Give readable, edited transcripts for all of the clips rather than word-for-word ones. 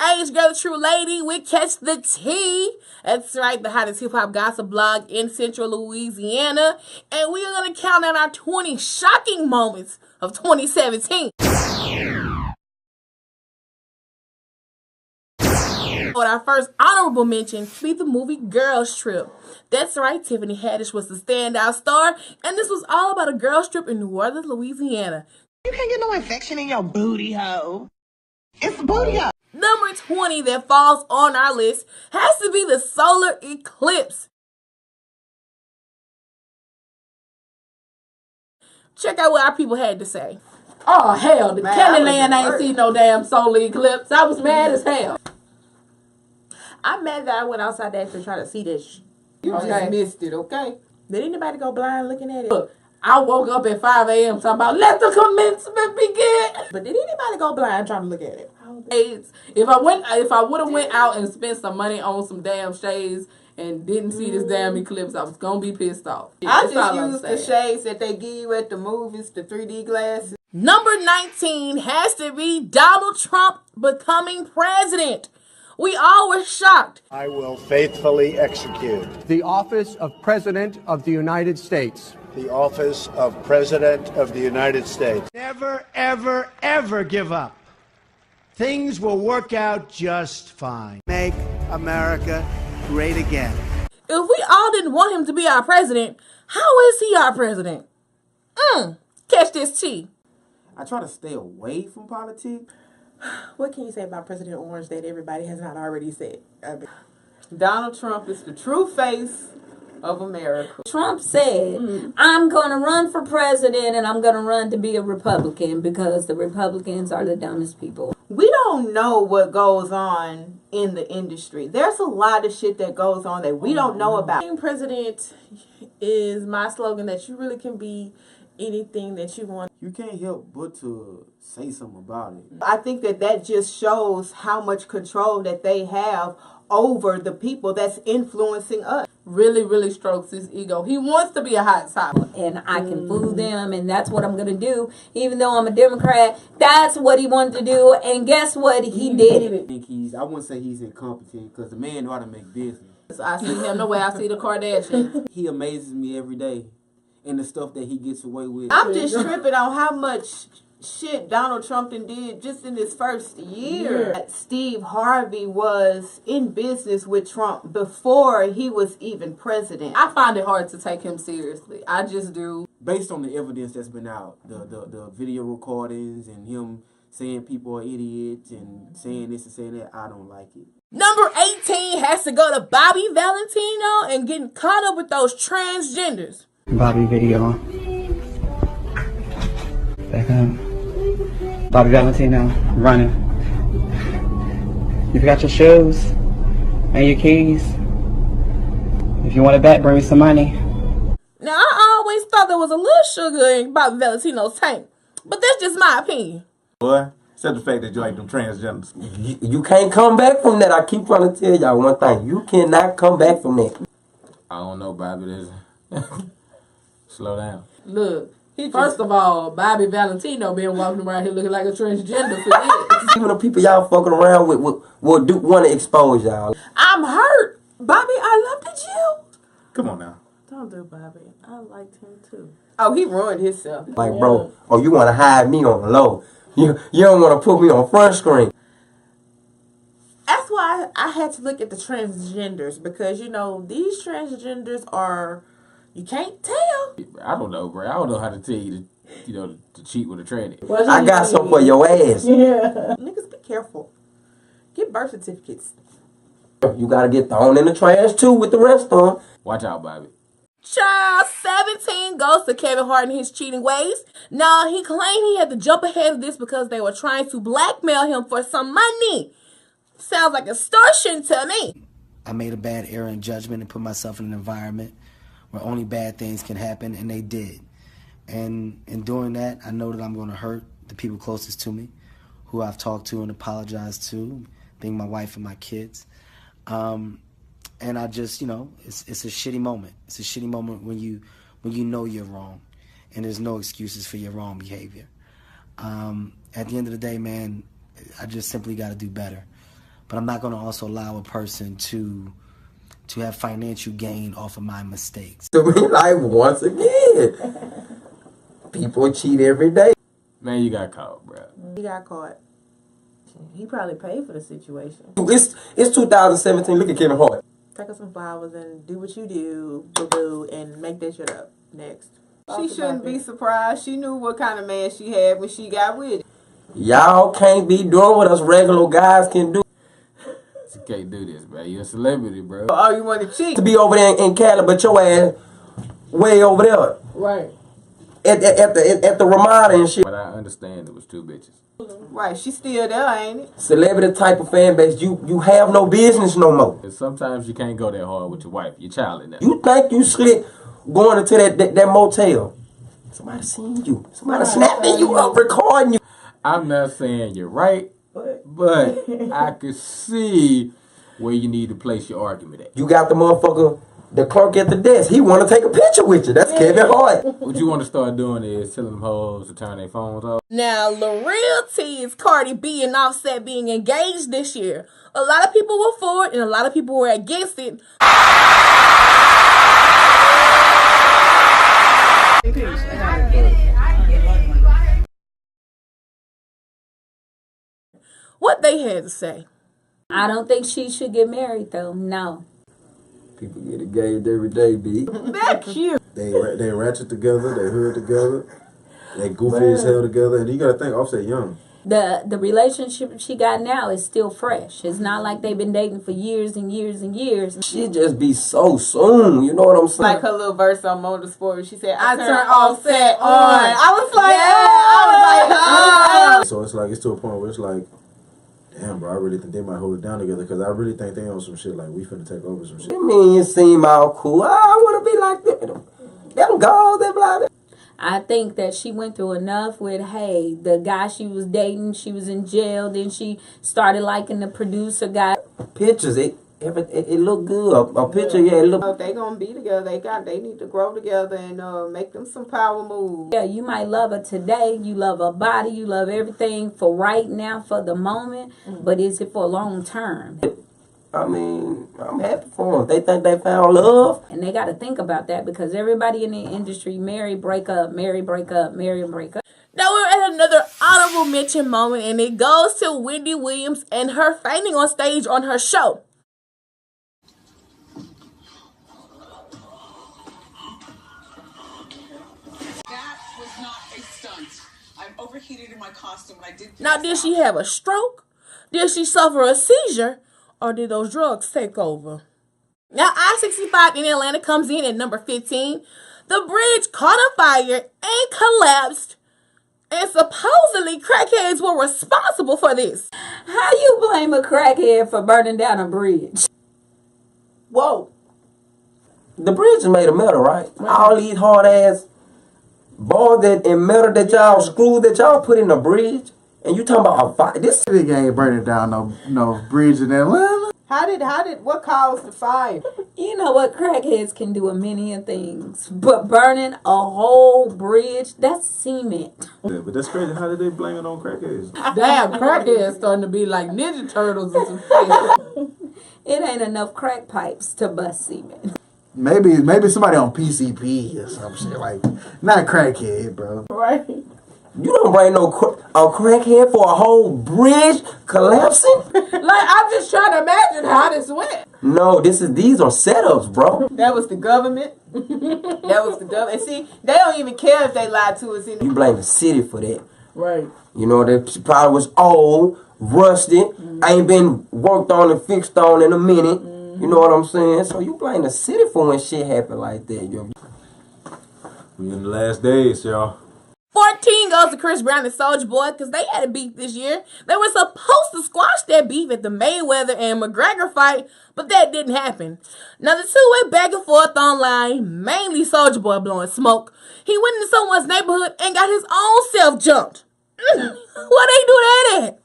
Age Girl Tru Lady with Catch the Tea. That's right, the hottest hip-hop gossip blog in Central Louisiana. And we are going to count down our 20 shocking moments of 2017. But our first honorable mention be the movie Girls Trip. That's right, Tiffany Haddish was the standout star, and this was all about a girls trip in New Orleans, Louisiana. You can't get no infection in your booty hole. It's a booty hole. Number 20 that falls on our list has to be the Solar Eclipse. Check out what our people had to say. Oh, hell, the Kellyland ain't seen no damn Solar Eclipse. I was mad as hell. I'm mad that I went outside to actually try to see this. You just missed it, okay? Did anybody go blind looking at it? Look, I woke up at 5 a.m. talking about, let the commencement begin. But did anybody go blind trying to look at it? If I would have went out and spent some money on some damn shades and didn't see this damn eclipse, I was going to be pissed off. I just used the shades that they give you at the movies, the 3D glasses. Number 19 has to be Donald Trump becoming president. We all were shocked. I will faithfully execute the office of President of the United States. The office of President of the United States. Never, ever, ever give up. Things will work out just fine. Make America great again. If we all didn't want him to be our president, how is he our president? Catch this tea. I try to stay away from politics. What can you say about President Orange that everybody has not already said? Donald Trump is the true face of America. Trump said, I'm going to run for president and I'm going to run to be a Republican because the Republicans are the dumbest people. We don't know what goes on in the industry. There's a lot of shit that goes on that we don't know about. Being president is my slogan that you really can be anything that you want. You can't help but to say something about it. I think that just shows how much control that they have over the people that's influencing us. Really, really strokes his ego. He wants to be a hot topic. And I can fool them, and that's what I'm going to do. Even though I'm a Democrat, that's what he wanted to do, and guess what? He did it. I wouldn't say he's incompetent, because the man know how to make business. So I see him the way I see the Kardashians. He amazes me every day in the stuff that he gets away with. I'm just tripping on how much shit Donald Trump did just in his first year. Steve Harvey was in business with Trump before he was even president. I find it hard to take him seriously. I just do. Based on the evidence that's been out, the video recordings and him saying people are idiots and saying this and saying that, I don't like it. Number 18 has to go to Bobby Valentino and getting caught up with those transgenders. Bobby video. Back up. Bobby Valentino running. You forgot your shoes and your keys. If you want it back, bring me some money. Now, I always thought there was a little sugar in Bobby Valentino's tank, but that's just my opinion. Boy, except the fact that you like them transgenders. You can't come back from that. I keep trying to tell y'all one thing. You cannot come back from that. I don't know, Bobby. Slow down. Look. First of all, Bobby Valentino been walking around here looking like a transgender for years. Even the people y'all fucking around with will want to expose y'all. I'm hurt. Bobby, I looked at you. Come on now. Don't do Bobby. I liked him too. Oh, he ruined himself. Like, bro, you want to hide me on the low. You don't want to put me on front screen. That's why I had to look at the transgenders because, you know, these transgenders are... You can't tell. I don't know, bro. I don't know how to tell you to cheat with a tranny. Well, I got some for your ass. Yeah. Niggas, be careful. Get birth certificates. You gotta get thrown in the trash too with the rest of them. Watch out, Bobby. Child 17 goes to Kevin Hart and his cheating ways. Now, he claimed he had to jump ahead of this because they were trying to blackmail him for some money. Sounds like extortion to me. I made a bad error in judgment and put myself in an environment where only bad things can happen, and they did. And in doing that, I know that I'm going to hurt the people closest to me, who I've talked to and apologized to, being my wife and my kids. And I just, it's a shitty moment. It's a shitty moment when you know you're wrong, and there's no excuses for your wrong behavior. At the end of the day, man, I just simply got to do better. but I'm not going to also allow a person to have financial gain off of my mistakes. To me, like, once again, people cheat every day. Man, you got caught, bro. He got caught. He probably paid for the situation. It's 2017. Look at Kevin Hart. Take her some flowers and do what you do, boo-boo, and make that shit up. Next. She shouldn't be surprised. She knew what kind of man she had when she got with it. Y'all can't be doing what us regular guys can do. You can't do this, bro. You're a celebrity, bro. Oh, you want to cheat? To be over there in Cali, but your ass way over there. Right. At the Ramada and shit. But I understand it was two bitches. Right, she still there, ain't it? Celebrity type of fan base, you have no business no more. Sometimes you can't go that hard with your wife, your child in there. You think you slick going into that motel. Somebody seen you. Somebody snapping you up, recording you. I'm not saying you're right, but I could see where you need to place your argument at. You got the motherfucker, the clerk at the desk. He want to take a picture with you. That's Kevin Hart. What you want to start doing is telling them hoes to turn their phones off. Now, the real tea is Cardi B and Offset being engaged this year. A lot of people were for it and a lot of people were against it. What they had to say. I don't think she should get married, though. No. People get engaged every day, B. That cute. They ratchet together, they hood together, they goofy as hell together, and you gotta think Offset young. The relationship she got now is still fresh. It's not like they've been dating for years and years and years. She just be so soon, you know what I'm saying? Like her little verse on Motorsport, she said, I turn Offset on. I was like, oh. So it's like, it's to a point where it's like, damn, bro, I really think they might hold it down together because I really think they on some shit like we finna take over some shit. I mean, it seem all cool. I want to be like them. Them girls, they blah. I think that she went through enough with, hey, the guy she was dating, she was in jail. Then she started liking the producer guy. Pictures, it looked good. A picture, it look. If they gonna be together, they need to grow together and make them some power moves. Yeah, you might love her today. You love her body. You love everything for right now, for the moment. But is it for long term? I mean, I'm happy for them. They think they found love. And they got to think about that because everybody in the industry, marry, break up, marry, break up, marry, break up. Now we're at another honorable mention moment, and it goes to Wendy Williams and her fainting on stage on her show. That was not a stunt. I'm overheated in my costume. I did. Now, did she have a stroke? Did she suffer a seizure? Or did those drugs take over? Now, I65 in Atlanta comes in at number 15. The bridge caught on fire and collapsed. And supposedly, crackheads were responsible for this. How you blame a crackhead for burning down a bridge? Whoa. The bridge is made of metal, right? All these hard ass bars and metal that y'all screw that y'all put in the bridge. And you talking about a fire? This nigga ain't burning down no bridge in Atlanta. What caused the fire? You know what? Crackheads can do a many of things. But burning a whole bridge, that's cement. Yeah, but that's crazy. How did they blame it on crackheads? Damn, crackheads starting to be like Ninja Turtles and some shit. It ain't enough crack pipes to bust cement. Maybe somebody on PCP or some shit like, not crackhead, bro. Right. You don't bring a crackhead for a whole bridge collapsing? Like, I'm just trying to imagine how this went. No, these are setups, bro. That was the government. That was the government. And see, they don't even care if they lied to us. You blame the city for that. Right. You know, that probably was old, rusted, ain't been worked on and fixed on in a minute. You know what I'm saying? So you blame the city for when shit happened like that, yo. We in the last days, y'all. 14 goes to Chris Brown and Soulja Boy because they had a beef this year. They were supposed to squash that beef at the Mayweather and McGregor fight, but that didn't happen. Now the two went back and forth online, mainly Soulja Boy blowing smoke. He went into someone's neighborhood and got his own self jumped. Why they do that at?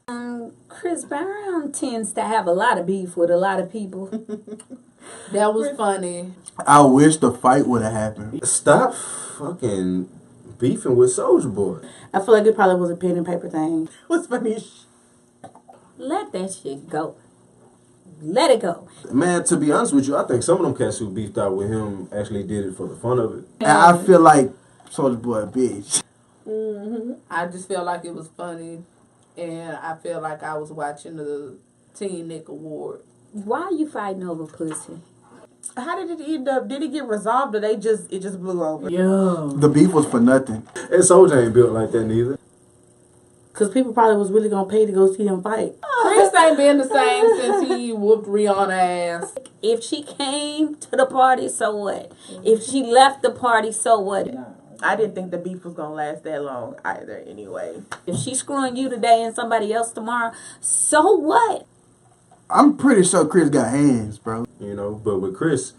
Chris Brown tends to have a lot of beef with a lot of people. That was funny. I wish the fight would have happened. Stop fucking beefing with Soulja Boy. I feel like it probably was a pen and paper thing. What's funny? Let that shit go. Let it go. Man, to be honest with you, I think some of them cats who beefed out with him actually did it for the fun of it. And I feel like Soulja Boy a bitch. I just felt like it was funny, and I feel like I was watching the Teen Nick Award. Why are you fighting over pussy? How did it end up? Did it get resolved, or it just blew over? Yeah. The beef was for nothing. And Soulja ain't built like that neither. Because people probably was really going to pay to go see him fight. Chris ain't been the same since he whooped Rihanna's ass. If she came to the party, so what? If she left the party, so what? I didn't think the beef was going to last that long either anyway. If she's screwing you today and somebody else tomorrow, so what? I'm pretty sure Chris got hands, bro. You know, but with Chris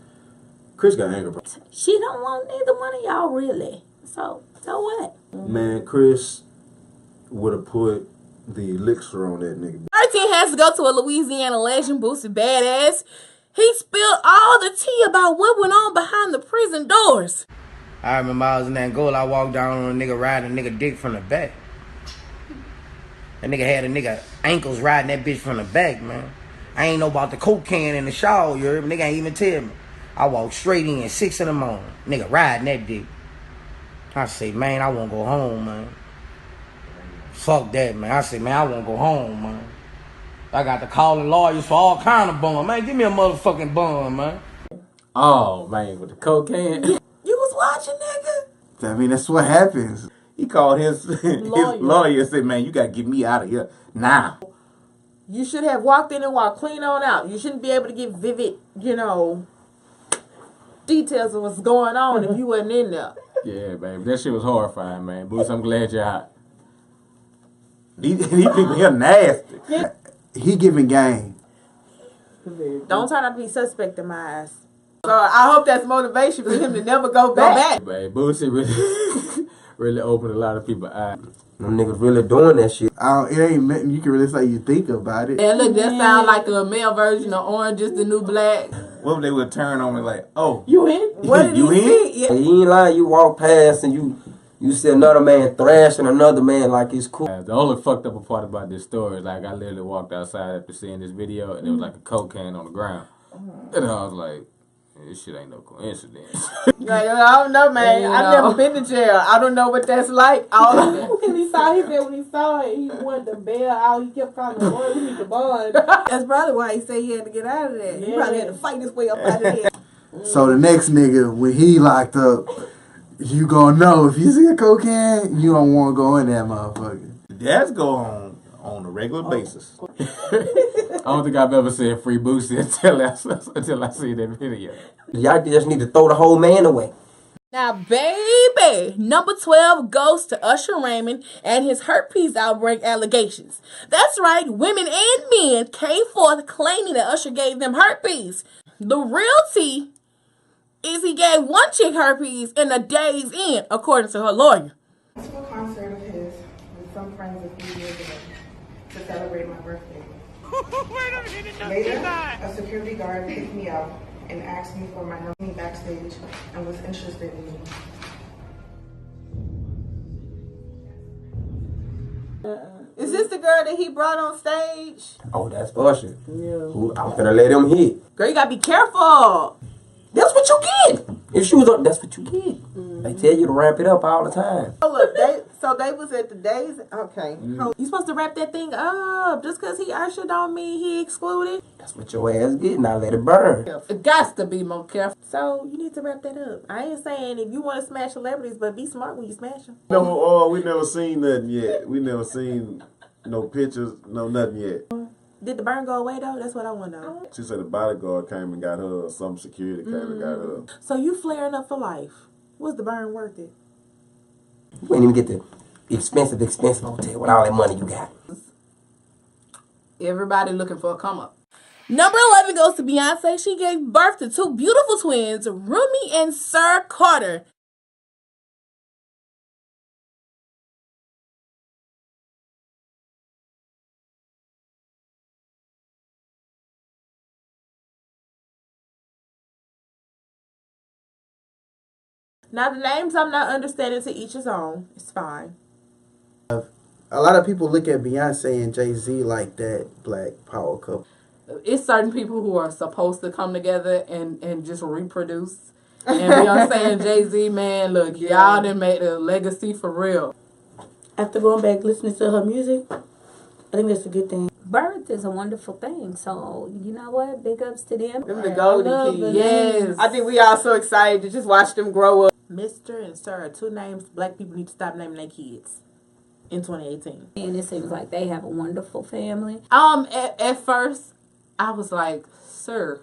got anger, bro. She don't want neither one of y'all really. So what? Man, Chris would have put the elixir on that nigga. Our team has to go to a Louisiana legend, Boosie Badass. He spilled all the tea about what went on behind the prison doors. I remember I was in Angola, I walked down on a nigga riding a nigga dick from the back. That nigga had a nigga ankles riding that bitch from the back, man. I ain't know about the coke can in the shower, you heard me? Nigga ain't even tell me. I walked straight in, 6 in the morning. Nigga riding that dick. I say, man, I wanna go home, man. Fuck that, man. I say, man, I wanna go home, man. I got to calling lawyers for all kind of bun. Man, give me a motherfucking bun, man. Oh, man, with the cocaine. You was watching, nigga? I mean, that's what happens. He called his lawyer and said, man, you got to get me out of here now. You should have walked in and walked clean on out. You shouldn't be able to give vivid, details of what's going on if you wasn't in there. Yeah, baby. That shit was horrifying, man. Boots, I'm glad you're out. These people here nasty. He giving game. Don't turn out to be suspect in my eyes. So I hope that's motivation for him to never go back. Baby, Boosie really opened a lot of people's eyes. Them niggas really doing that shit. It ain't nothing you can really say you think about it. And look, that sound like a male version of Orange is the New Black. What if they would turn on me like, oh, You in? What did you he in? see? Yeah. You ain't lying, you walk past and you see another man thrashing another man like it's cool. The only fucked up part about this story is like I literally walked outside after seeing this video and there was like a coke can on the ground. And I was like, this shit ain't no coincidence. Like, I don't know, man. I've never been to jail. I don't know what that's like. When he said when he saw it, he wanted to bail out. He kept calling, boy, we need to bond. That's probably why he said he had to get out of there. He probably had to fight his way up out of there. So the next nigga, when he locked up, you gonna know if you see a cocaine, you don't want to go in that motherfucker. That's going on a regular basis. I don't think I've ever said free Boosie until I see that video. Y'all just need to throw the whole man away. Now, baby, number 12 goes to Usher Raymond and his herpes outbreak allegations. That's right, women and men came forth claiming that Usher gave them herpes. The real tea is he gave one chick herpes in a day's end, according to her lawyer. I went to a concert of his with some friends a few years ago to celebrate my birthday. Later, a security guard picked me up and asked me for my number backstage and was interested in me. Is this the girl that he brought on stage? Oh, that's Usher. Yeah. I'm gonna let him hit. Girl, you gotta be careful. That's what you get. If she was up, that's what you get. They tell you to wrap it up all the time. Oh, look, they was at the days. Okay. You supposed to wrap that thing up. Just because he Usher don't mean he excluded. That's what your ass get. Now let it burn. It got to be more careful. So you need to wrap that up. I ain't saying if you want to smash celebrities, but be smart when you smash them. No, we never seen nothing yet. We never seen no pictures, no nothing yet. Did the burn go away though? That's what I want to know. She said the bodyguard came and got her, or some security came and got her. So you flaring up for life. Was the burn worth it? You ain't even get the expensive hotel with all that money you got. Everybody looking for a come up. Number 11 goes to Beyonce. She gave birth to two beautiful twins, Remy and Sir Carter. Now the names I'm not understanding, to each his own. It's fine. A lot of people look at Beyonce and Jay-Z like that black power couple. it's certain people who are supposed to come together and just reproduce. And Beyonce and Jay-Z, man, look, y'all done made a legacy for real. After going back listening to her music, I think that's a good thing. Birth is a wonderful thing. So, you know what? Big ups to them. Them the golden kids. Yes. I think we all so excited to just watch them grow up. Mr. and Sir are two names black people need to stop naming their kids in 2018. And it seems like they have a wonderful family. At first, I was like, sir.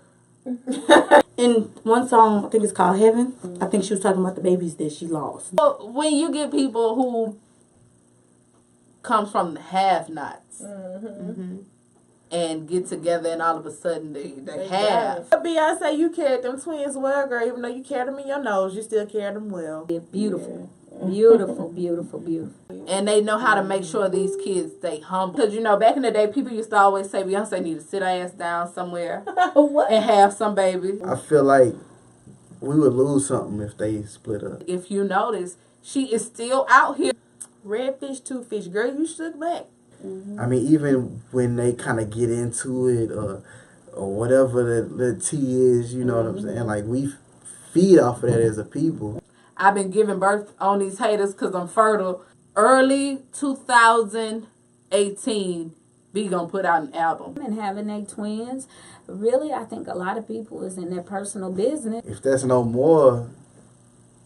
In one song, I think it's called Heaven, I think she was talking about the babies that she lost. So when you get people who comes from the have-nots and get together and all of a sudden they have. Beyonce, you carried them twins well, girl. Even though you carried them in your nose, you still carried them well. They're beautiful. Beautiful, beautiful, beautiful. And they know how to make sure these kids stay humble. Because, you know, back in the day, people used to always say Beyonce need to sit her ass down somewhere and have some baby. I feel like we would lose something if they split up. If you notice, she is still out here. Red fish, two fish. Girl, you shook back. I mean, even when they kind of get into it or whatever the tea is, you know what I'm saying? Like, we feed off of that as a people. I've been giving birth on these haters because I'm fertile. Early 2018, B gonna put out an album. And having their twins, really, I think a lot of people is in their personal business. If that's no more,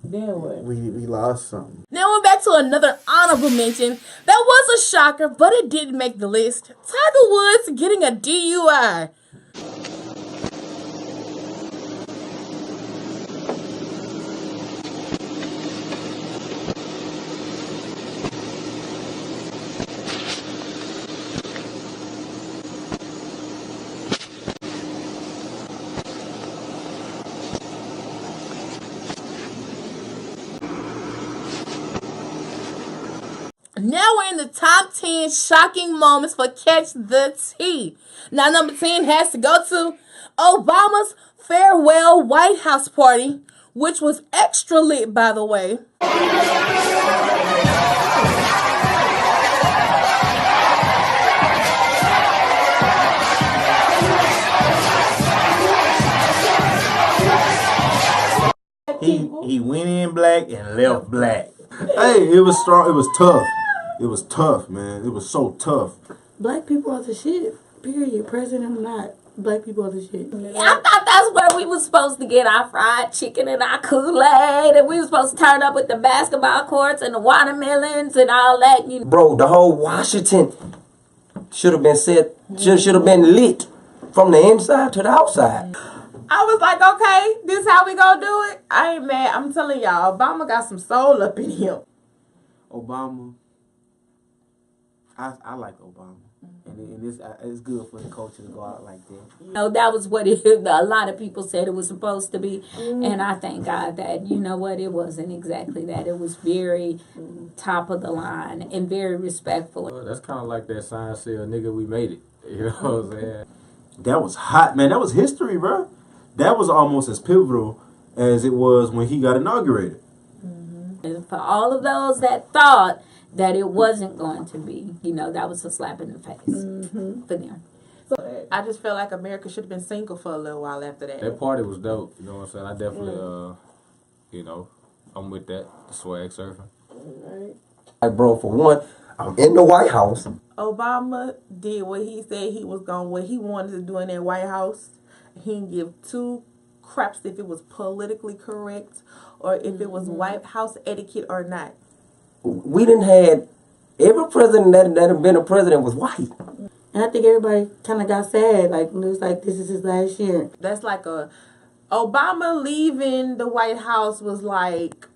then what? We lost something. Now we're back to another honorable mention. That was a shocker, but it didn't make the list. Tiger Woods getting a DUI. Now we're in the top 10 shocking moments for Catch the Tea. Now number 10 has to go to Obama's farewell White House party, which was extra lit, by the way. He went in black and left black. Hey, it was strong. It was tough. It was tough, man. It was so tough. Black people are the shit. Period. President or not, black people are the shit. I thought that's where we was supposed to get our fried chicken and our Kool-Aid, and we was supposed to turn up with the basketball courts and the watermelons and all that. You know. Bro, the whole Washington should have been set. Should have been lit from the inside to the outside. I was like, okay, this how we gonna do it? I ain't mad. I'm telling y'all, Obama got some soul up in him. Obama, I like Obama. And it's good for the culture to go out like that. You know, that was what a lot of people said it was supposed to be. And I thank God that, you know what, it wasn't exactly that. It was very top of the line and very respectful. Well, that's kind of like that sign said, nigga, we made it. You know what I'm saying? That was hot, man. That was history, bro. That was almost as pivotal as it was when he got inaugurated. And for all of those that thought that it wasn't going to be, you know, that was a slap in the face for them. I just felt like America should have been single for a little while after that. That party was dope. You know what I'm saying? I definitely, you know, I'm with that. The swag surfing. Like, bro, for one, I'm in the White House. Obama did what he said he was going, what he wanted to do in that White House. He didn't give two craps if it was politically correct or if it was White House etiquette or not. We didn't had every president that had been a president was white. And I think everybody kind of got sad, like when it was like, this is his last year. That's like Obama leaving the White House was like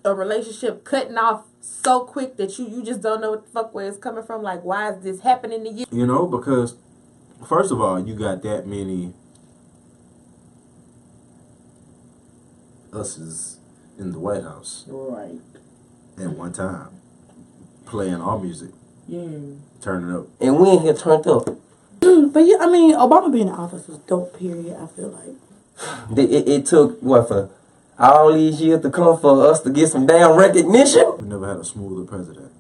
a relationship cutting off so quick that you just don't know what the fuck where it's coming from. Like, why is this happening to you? You know, because first of all, you got that many us's in the White House. Right. At one time. Playing our music. Yeah. Turning up. And we ain't here turned up. But yeah, I mean, Obama being in office was dope, period, I feel like. It took, what, for all these years to come for us to get some damn recognition? We never had a smoother president.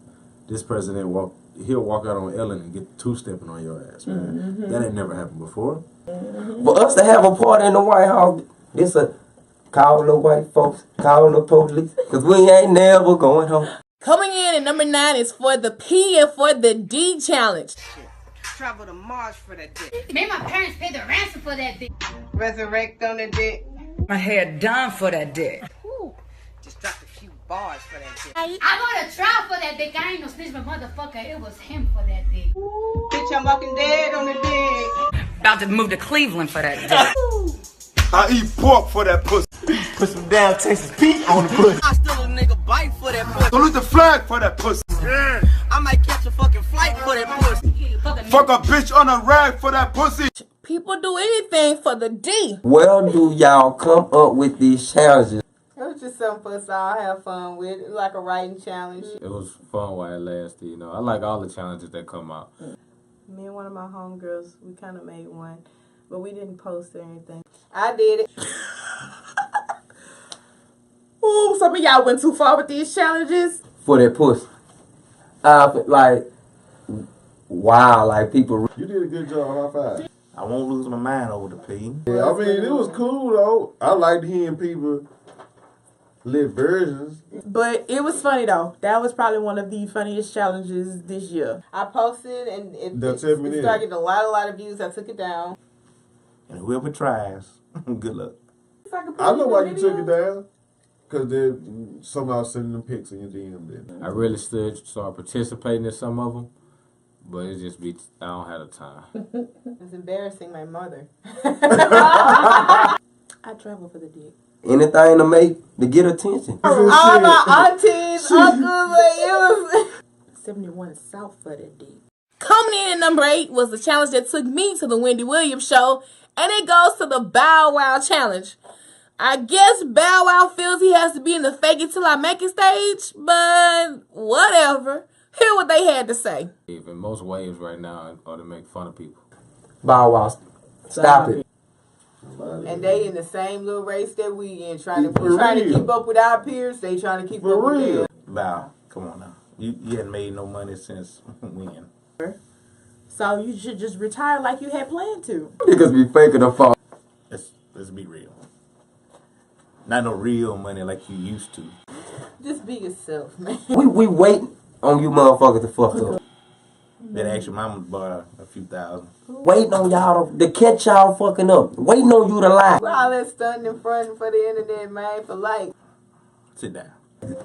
This president walked he'll walk out on Ellen and get two-stepping on your ass, man. That ain't never happened before. For us to have a party in the White House, it's a call the white folks, call the police, because we ain't never going home. Coming in at number 9 is for the P and for the D challenge. Travel to Mars for that dick. Made my parents pay the ransom for that dick. Resurrect on the dick. My hair done for that dick. Ooh, just dropped a few bars for that dick. I got a trial for that dick. I ain't no snitch, but motherfucker, it was him for that dick. Bitch, I'm walking dead on the dick. About to move to Cleveland for that dick. I eat pork for that pussy. Put some down Texas Pete on the pussy. I still a nigga bite for that pussy. Salute the flag for that pussy. I might catch a fucking flight for that pussy. Fuck a bitch on a rag for that pussy. People do anything for the D. Where do y'all come up with these challenges? It was just something for us to all have fun with. It was like a writing challenge. It was fun while it lasted, you know. I like all the challenges that come out. Me and one of my homegirls, we kind of made one, but we didn't post or anything. I did it. Ooh, some of y'all went too far with these challenges. For that pussy. Like, wow, like people. You did a good job, high five. I won't lose my mind over the P. Yeah, I mean, it was cool, though. I liked hearing people live versions. But it was funny, though. That was probably one of the funniest challenges this year. I posted and it started getting a lot of views. I took it down. And whoever tries, good luck. I know why you took it down. Because they're somehow sending them pics in your DM. Then. I really started participating in some of them, but it just be, I don't have the time. It's embarrassing my mother. I travel for the dick. Anything to get attention. All my aunties, uncles, it was 71 South for the dick. Coming in at number 8 was the challenge that took me to the Wendy Williams show, and it goes to the Bow Wow challenge. I guess Bow Wow feels he has to be in the fake it till I make it stage, but whatever. Hear what they had to say. Even most waves right now are to make fun of people. Bow Wow, stop it. And they in the same little race that we in, trying to keep up with our peers. They trying to keep up with them. Bow, come on now. You hadn't made no money since when? So you should just retire like you had planned to. Niggas be faking the fall. Let's be real. Not no real money like you used to. Just be yourself, man. We waiting on you motherfuckers to fuck up. That actually mama bought a few thousand. Waiting on y'all to catch y'all fucking up. Waiting on you to lie. All that stunting in front for the internet, man, for life. Sit down.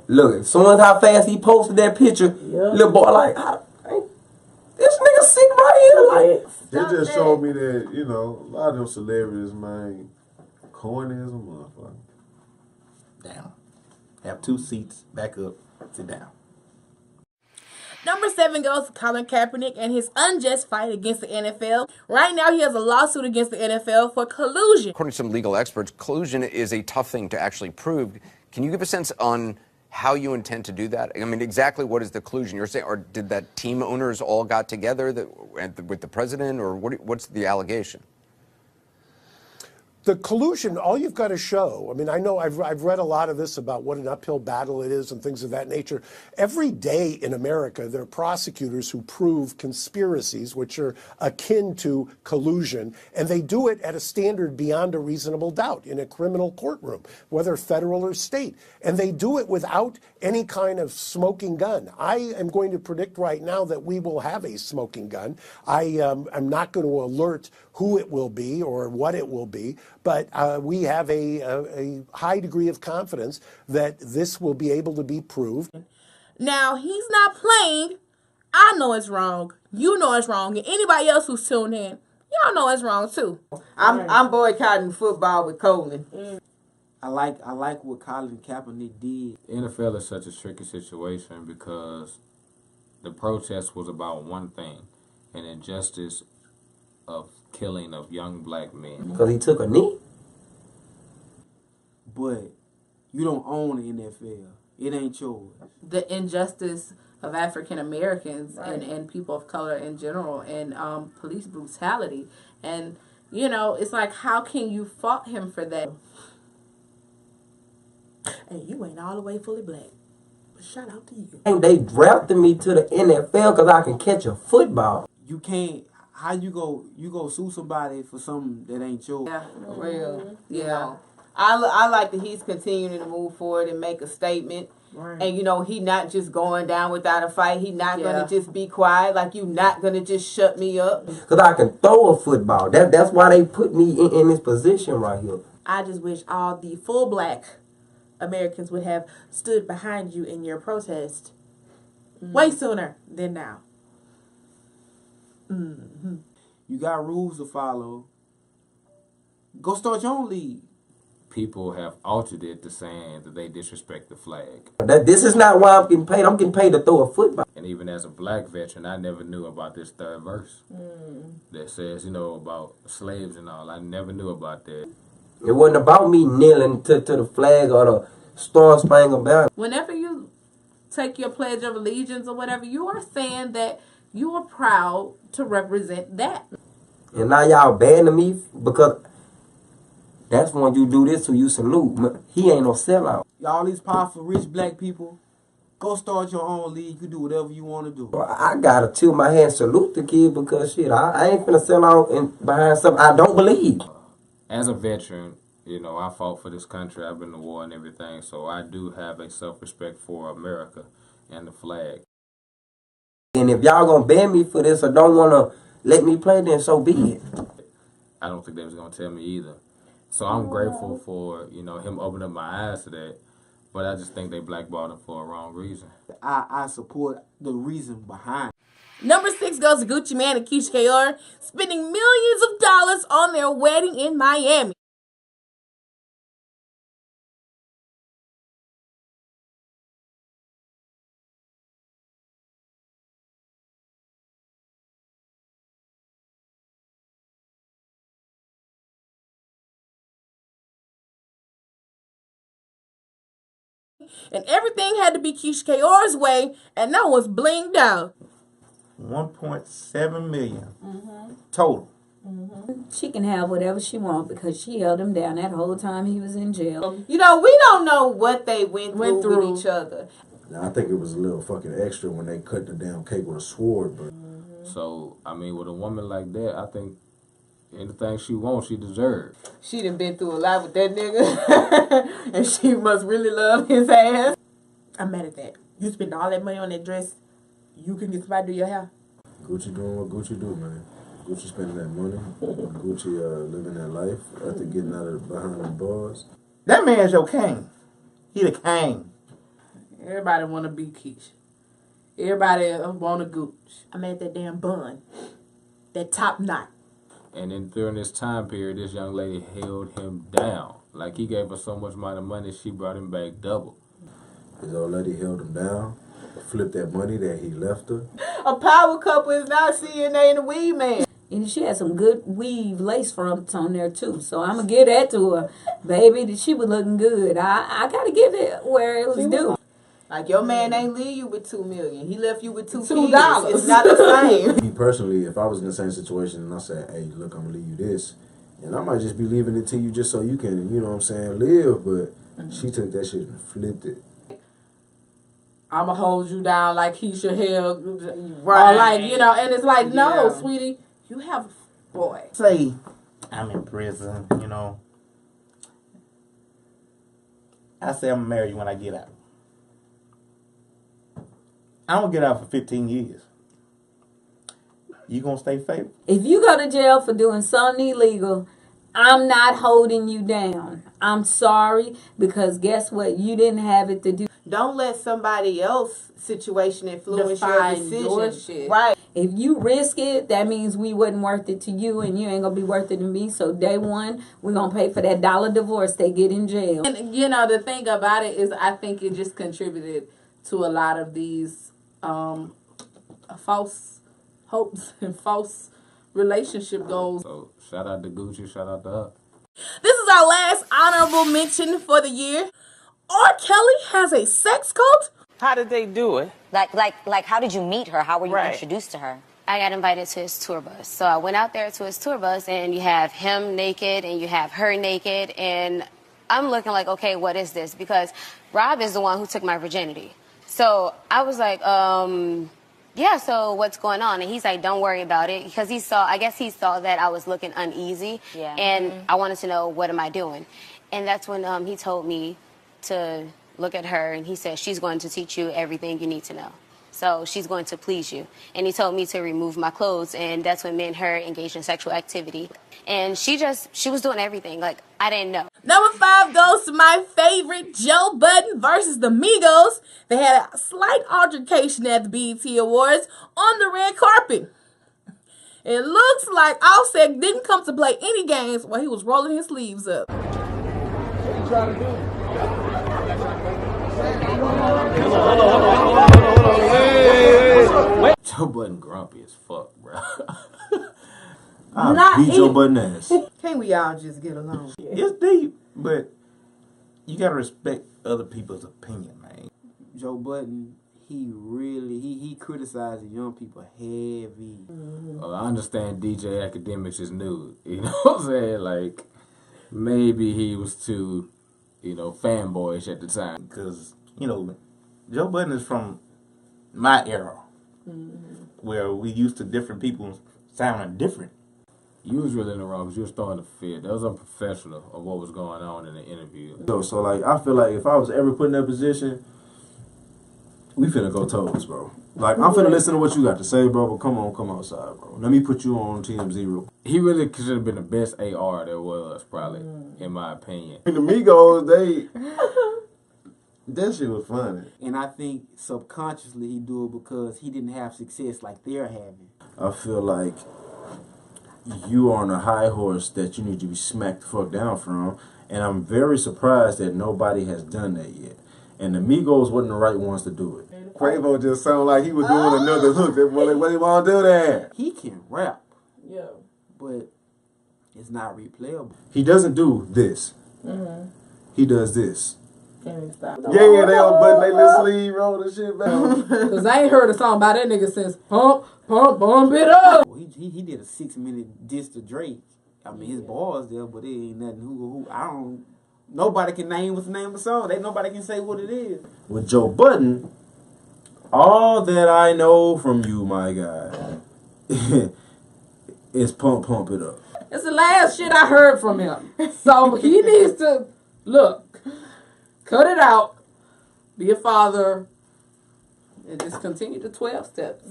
Look, as soon as how fast he posted that picture, little boy like, this nigga sitting right here like. It just showed me that, you know, a lot of them celebrities, man, corny as a motherfucker. Down. Have 2 seats. Back up. Sit down. Number 7 goes to Colin Kaepernick and his unjust fight against the NFL. Right now, he has a lawsuit against the NFL for collusion. According to some legal experts, collusion is a tough thing to actually prove. Can you give a sense on how you intend to do that? I mean, exactly what is the collusion you're saying? Or did that team owners all got together with the president? Or what's the allegation? The collusion, all you've got to show, I mean, I know I've read a lot of this about what an uphill battle it is and things of that nature. Every day in America, there are prosecutors who prove conspiracies, which are akin to collusion, and they do it at a standard beyond a reasonable doubt in a criminal courtroom, whether federal or state. And they do it without any kind of smoking gun. I am going to predict right now that we will have a smoking gun. I'm not going to alert who it will be or what it will be, but we have a high degree of confidence that this will be able to be proved. Now, he's not playing. I know it's wrong. You know it's wrong. And anybody else who's tuned in, y'all know it's wrong too. I'm boycotting football with Colin. I like what Colin Kaepernick did. The NFL is such a tricky situation because the protest was about one thing, an injustice of killing of young black men. Because he took a knee? But you don't own the NFL. It ain't yours. The injustice of African Americans and people of color in general and police brutality. And, you know, it's like, how can you fault him for that? And you ain't all the way fully black. Shout out to you. And they drafted me to the NFL because I can catch a football. You can't. How you go sue somebody for something that ain't yours? Yeah, for real. Yeah. I like that he's continuing to move forward and make a statement. Right. And, you know, he not just going down without a fight. He not going to just be quiet. Like, you not going to just shut me up. Because I can throw a football. That's why they put me in this position right here. I just wish all the full black Americans would have stood behind you in your protest way sooner than now. Mm-hmm. You got rules to follow. Go start your own league. People have altered it to saying that they disrespect the flag. This is not why I'm getting paid. I'm getting paid to throw a football. And even as a black veteran, I never knew about this third verse that says, you know, about slaves and all. I never knew about that. It wasn't about me kneeling to the flag or the Star Spangled Banner. Whenever you take your Pledge of Allegiance or whatever, you are saying that you are proud to represent that. And now y'all banning me because that's when you do this, so you salute. He ain't no sellout. Y'all these powerful, rich black people, go start your own league. You can do whatever you want to do. I gotta tilt my hand, salute the kid because shit, I ain't finna sell out and behind something I don't believe. As a veteran, you know, I fought for this country. I've been to war and everything, so I do have a self-respect for America and the flag. And if y'all gonna ban me for this or don't wanna let me play, then so be it. I don't think they was gonna tell me either. So I'm grateful for, you know, him opening up my eyes to that. But I just think they blackballed him for a wrong reason. I support the reason behind it. Number 6 goes to Gucci Mane and Keyshia, spending millions of dollars on their wedding in Miami. And everything had to be Kayor's way, and that was blinged out. 1.7 million total. She can have whatever she wants because she held him down that whole time he was in jail. You know, we don't know what they went through with each other. Now, I think it was a little fucking extra when they cut the damn cake with a sword, but. So, I mean, with a woman like that, I think anything she wants, she deserves. She done been through a lot with that nigga, and she must really love his ass. I'm mad at that. You spend all that money on that dress, you can get somebody to do your hair. Gucci doing what Gucci do, man. Gucci spending that money. Gucci living that life after getting out of behind the bars. That man's your king. He the king. Everybody want to be Keyshia. Everybody want a Gucci. I'm at that damn bun. That top knot. And then during this time period, this young lady held him down. Like, he gave her so much amount of money, she brought him back double. His old lady held him down, flipped that money that he left her. A power couple is not CNA and a weed man. And she had some good weave lace fronts on there too. So I'm going to give that to her. Baby, she was looking good. I got to give it where it was due. Like, your man ain't leave you with $2 million. He left you with $2. It's not the same. Me personally, if I was in the same situation and I said, hey, look, I'm going to leave you this, and I might just be leaving it to you just so you can, you know what I'm saying, live, but she took that shit and flipped it. I'm going to hold you down like Keyshia held. Right. Or like, you know, and it's like, no, sweetie, you have a boy. Say, I'm in prison, you know. I say I'm going to marry you when I get out. I don't get out for 15 years. You gonna stay faithful? If you go to jail for doing something illegal, I'm not holding you down. I'm sorry, because guess what? You didn't have it to do. Don't let somebody else's situation influence your decision. Your shit. Right. If you risk it, that means we wasn't worth it to you, and you ain't gonna be worth it to me. So day one, we're gonna pay for that $1 divorce they get in jail. And you know, the thing about it is, I think it just contributed to a lot of these false hopes and false relationship goals. So shout out to Gucci, shout out to her. This is our last honorable mention for the year. R. Kelly has a sex cult. How did they do it? Like, how did you meet her? How were you introduced to her? I got invited to his tour bus. So I went out there to his tour bus, and you have him naked, and you have her naked, and I'm looking like, okay, what is this? Because Rob is the one who took my virginity. So I was like, yeah, so what's going on? And he's like, don't worry about it. Because I guess he saw that I was looking uneasy. Yeah. And I wanted to know, what am I doing? And that's when he told me to look at her, and he said, she's going to teach you everything you need to know. So she's going to please you. And he told me to remove my clothes, and that's when me and her engaged in sexual activity. And she was doing everything. Like, I didn't know. Number 5 goes to my favorite, Joe Budden versus the Migos. They had a slight altercation at the BET Awards on the red carpet. It looks like Offset didn't come to play any games while he was rolling his sleeves up. What are you trying to do? Joe Budden grumpy as fuck, bro. Not beat Joe Budden ass. Can't we all just get along? It's deep, but you gotta respect other people's opinion, man. Joe Budden, he criticized the young people heavy. I understand DJ Academics is new. You know what I'm saying? Like, maybe he was too, fanboyish at the time. Because, Joe Budden is from my era, where we used to different people sounding different. You was really in the wrong because you was throwing a fit. That was unprofessional of what was going on in the interview. So like, I feel like if I was ever put in that position, we finna go toes, bro. Like, I'm finna listen to what you got to say, bro, but come outside, bro. Let me put you on TMZ. He really should have been the best AR there was, probably, in my opinion. The Migos, that shit was funny. And I think subconsciously he do it because he didn't have success like they're having. I feel like you are on a high horse that you need to be smacked the fuck down from, and I'm very surprised that nobody has done that yet. And the Migos wasn't the right ones to do it. Quavo just sounded like he was doing another hook. That boy, what he want to do that? He can rap, but it's not replayable. He doesn't do this. He does this. Can't stop. Yeah, they all button they little sleeve roll the shit back. Because I ain't heard a song by that nigga since Pump It Up. Well, he did a 6-minute diss to Drake. I mean, his bars there, but it ain't nothing. Nobody can name what's the name of the song. Nobody can say what it is. With Joe Budden, all that I know from you, my guy, is pump it up. It's the last shit I heard from him. So he needs to, look, cut it out, be a father, and just continue the 12 steps.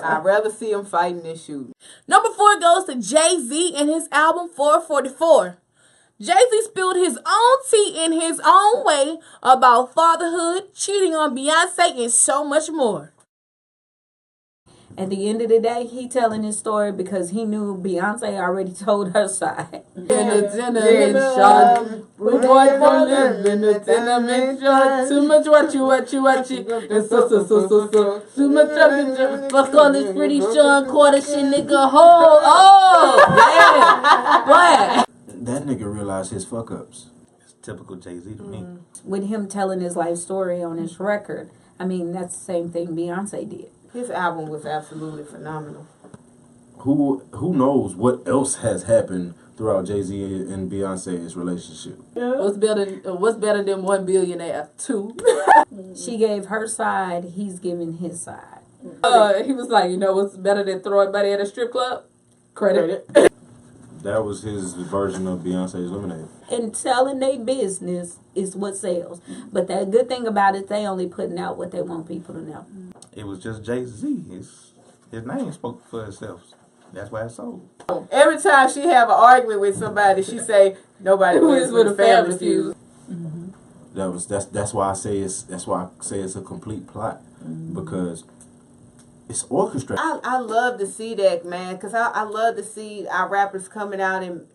I'd rather see him fighting than shooting. Number 4 goes to Jay-Z and his album 444. Jay-Z spilled his own tea in his own way about fatherhood, cheating on Beyonce, and so much more. At the end of the day, he telling his story because he knew Beyonce already told her side. In the tenement shot, we boy for live in the tenement shot. Too much what you. It's so. Too much of Fuck all this pretty Sean quarter shit, nigga. Oh, yeah. That nigga realized his fuck ups. It's typical Jay-Z to me. With him telling his life story on his record, I mean, that's the same thing Beyonce did. His album was absolutely phenomenal. Who knows what else has happened throughout Jay-Z and Beyonce's relationship? What's better than 1 billionaire? 2. She gave her side, he's giving his side. He was like, what's better than throwing money at a strip club? Credit. That was his version of Beyonce's Lemonade. And telling their business is what sells. But the good thing about it, they only putting out what they want people to know. It was just Jay-Z. His name spoke for itself. That's why it sold. Every time she have an argument with somebody, she say nobody wins with a family feud. That's why I say it's a complete plot, because it's orchestrated. I love to see that, man, because I love to see our rappers coming out and,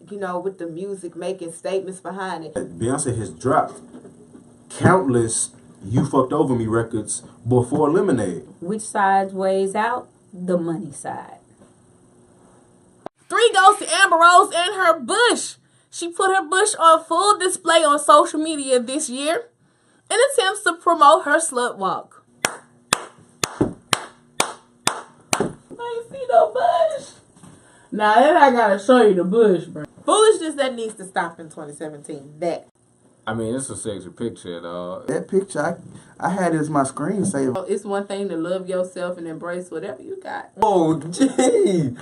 with the music, making statements behind it. Beyonce has dropped countless You Fucked Over Me records before Lemonade. Which side weighs out? The money side. 3 goes to Amber Rose and her bush. She put her bush on full display on social media this year in attempts to promote her slut walk. I ain't see no bush. Now then I gotta show you the bush, bro. Foolishness that needs to stop in 2017. That. I mean, it's a sexy picture, dog. That picture, I had as my screensaver. It's one thing to love yourself and embrace whatever you got. Oh, gee.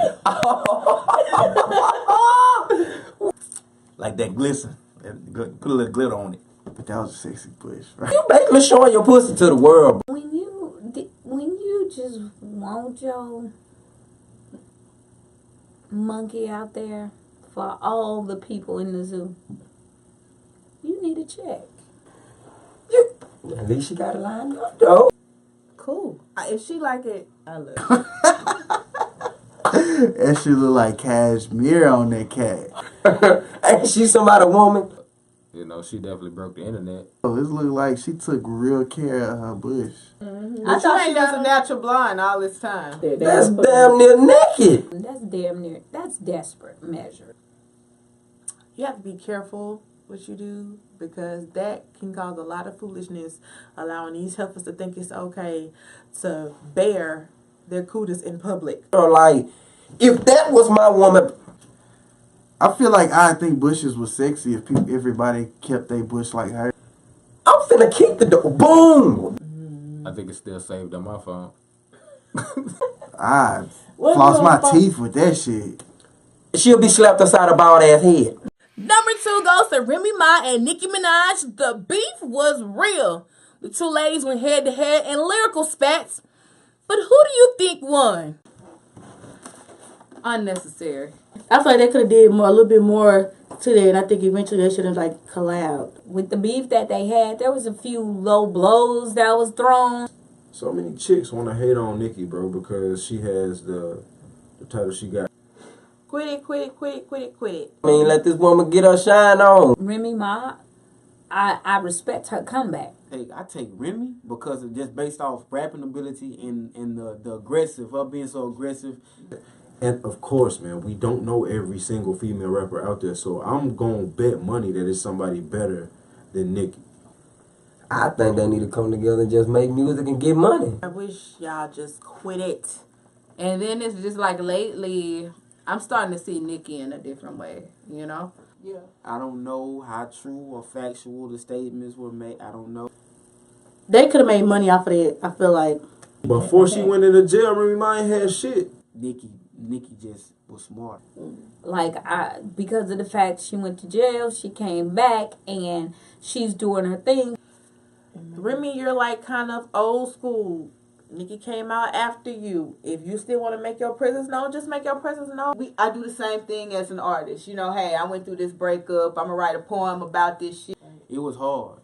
Like that glisten. Put a little glitter on it. But that was a sexy push, right? You basically showing your pussy to the world. When you just want your monkey out there for all the people in the zoo, you need a check. At least she got a line up, though. Cool. If she like it, I love it. That shit look like cashmere on that cat. Ain't she somebody woman? You know, she definitely broke the internet. Oh, this look like she took real care of her bush. I thought she was a natural blonde all this time. That's damn near naked. That's desperate measure. You have to be careful what you do because that can cause a lot of foolishness, allowing these heifers to think it's okay to bear their cooties in public. Or like, if that was my woman, I feel like I think bushes was sexy if everybody kept their bush like her. I'm finna kick the door. Boom! I think it's still saved on my phone. I floss my teeth with that shit. She'll be slapped upside her bald ass head. Number 2 goes to Remy Ma and Nicki Minaj. The beef was real. The two ladies went head to head in lyrical spats. But who do you think won? Unnecessary. I feel like they could have did more, a little bit more to that, and I think eventually they should have like collabed. With the beef that they had, there was a few low blows that was thrown. So many chicks want to hate on Nicki, bro, because she has the title she got. Quit it. I mean, let this woman get her shine on. Remy Ma, I respect her comeback. Hey, I take Remy because of just based off rapping ability and the aggressive, her being so aggressive. And of course, man, we don't know every single female rapper out there, so I'm gonna bet money that it's somebody better than Nicki. I think they need to come together and just make music and get money. I wish y'all just quit it. And then it's just like lately, I'm starting to see Nicki in a different way, you know? Yeah. I don't know how true or factual the statements were made. I don't know. They could have made money off of it, I feel like. Before she went into jail, Remy Ma ain't had shit. Nicki just was smart. Like, because of the fact she went to jail, she came back, and she's doing her thing. Remy, you're like kind of old school. Nicki came out after you. If you still want to make your presence known, just make your presence known. I do the same thing as an artist. You know, hey, I went through this breakup. I'm going to write a poem about this shit. It was hard.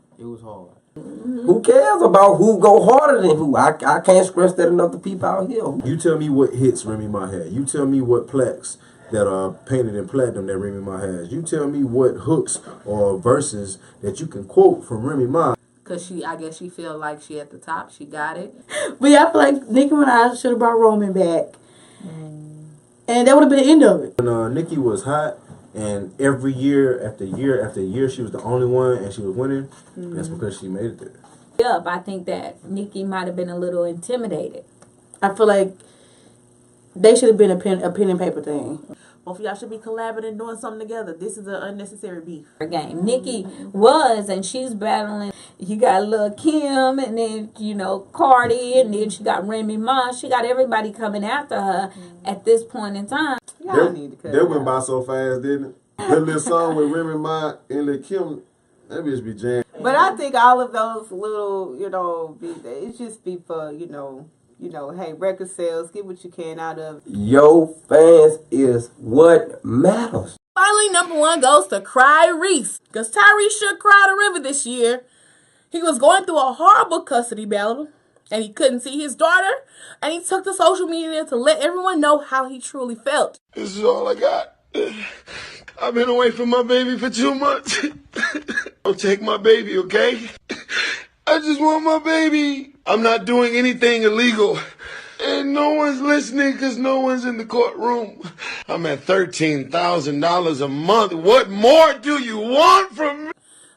Who cares about who go harder than who? I can't stress that enough to people out here. You tell me what hits Remy Ma had. You tell me what plaques that are painted in platinum that Remy Ma has. You tell me what hooks or verses that you can quote from Remy Ma. Because I guess she feel like she at the top. She got it. But yeah, I feel like Nicki Minaj should have brought Roman back. And that would have been the end of it. When Nicki was hot, and every year after year after year, she was the only one and she was winning. That's because she made it there. Yep, I think that Nicki might have been a little intimidated. I feel like they should have been a pen and paper thing. Both of y'all should be collaborating and doing something together. This is an unnecessary beef. Game. Nicki was, and she's battling. You got Lil' Kim, and then, you know, Cardi, and then she got Remy Ma. She got everybody coming after her at this point in time. That went by so fast, didn't it? That little song with Remy Ma and Lil' Kim, that bitch be jammed. But I think all of those little, you know, it's just be for, you know, hey, record sales, get what you can out of it. Your fans is what matters. Finally, number 1 goes to Cryrese. Because Tyrese should cry the river this year. He was going through a horrible custody battle, and he couldn't see his daughter, and he took to social media to let everyone know how he truly felt. This is all I got. I've been away from my baby for 2 months. Don't take my baby, okay? I just want my baby. I'm not doing anything illegal. And no one's listening because no one's in the courtroom. I'm at $13,000 a month. What more do you want from me?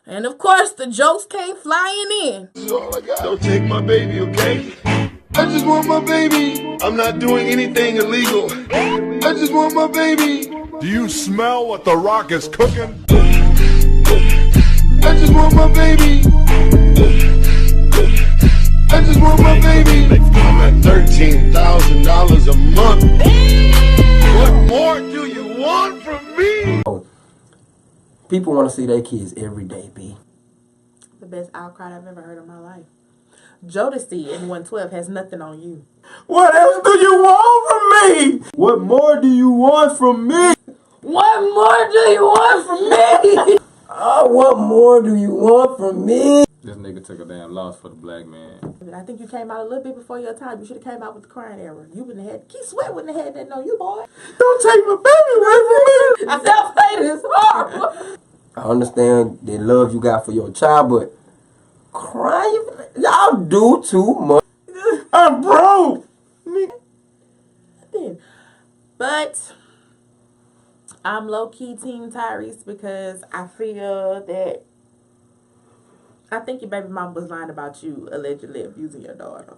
And of course, the jokes came flying in. This is all I got. Don't take my baby, okay? I just want my baby. I'm not doing anything illegal. I just want my baby. Do you smell what the Rock is cooking? I just want my baby. I just want my baby. I'm at $13,000 a month. What more do you want from me? People want to see their kids every day, B. The best outcry I've ever heard in my life. Jodeci in 112 has nothing on you. What else do you want from me? What more do you want from me? What more do you want from me? Oh, what more do you want from me? This nigga took a damn loss for the black man. I think you came out a little bit before your time. You should have came out with the crying era. You wouldn't have had, Keith Sweat wouldn't have had that on you, boy. Don't take my baby away from me. Self-hate is horrible. I understand the love you got for your child, but crying, y'all do too much. I'm broke. But I'm low-key Team Tyrese because I feel that I think your baby mama was lying about you allegedly abusing your daughter.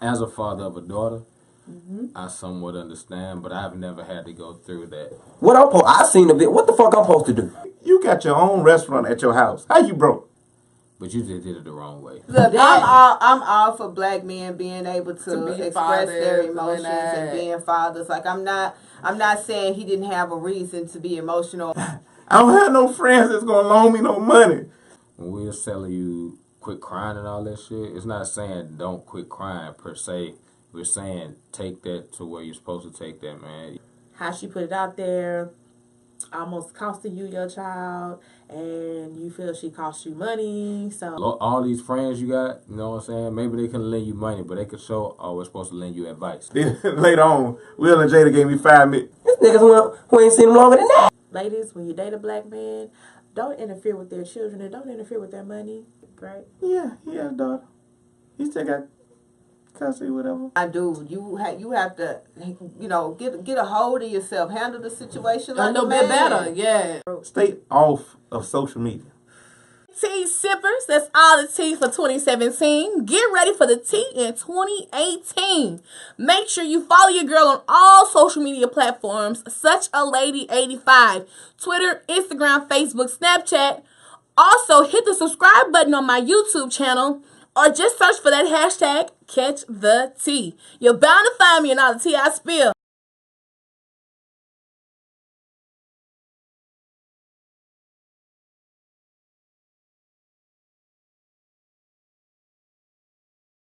As a father of a daughter, I somewhat understand, but I've never had to go through that. What I seen a bit. What the fuck I'm supposed to do? You got your own restaurant at your house. How you broke? But you just did it the wrong way. Look, I'm all for black men being able to express fathers, their emotions and being fathers. Like I'm not saying he didn't have a reason to be emotional. I don't have no friends that's gonna loan me no money. When we're telling you quit crying and all that shit, it's not saying don't quit crying per se. We're saying take that to where you're supposed to take that, man. How she put it out there almost costing you your child, and you feel she cost you money. So All these friends you got, you know what I'm saying? Maybe they can lend you money, but they could show, oh, we're supposed to lend you advice. Then later on, Will and Jada gave me 5 minutes. This niggas who ain't seen them longer than that. ladies, when you date a black man, don't interfere with their children and don't interfere with their money. Right? Yeah, he has a daughter. He still got custody, whatever. I do. You have to, get a hold of yourself. Handle the situation like a little bit better. Yeah. Stay off of social media. Tea sippers, that's all the tea for 2017. Get ready for the tea in 2018. Make sure you follow your girl on all social media platforms, Such a Lady 85, Twitter, Instagram, Facebook, Snapchat. Also, hit the subscribe button on my YouTube channel or just search for that hashtag, Catch the Tea. You're bound to find me in all the tea I spill.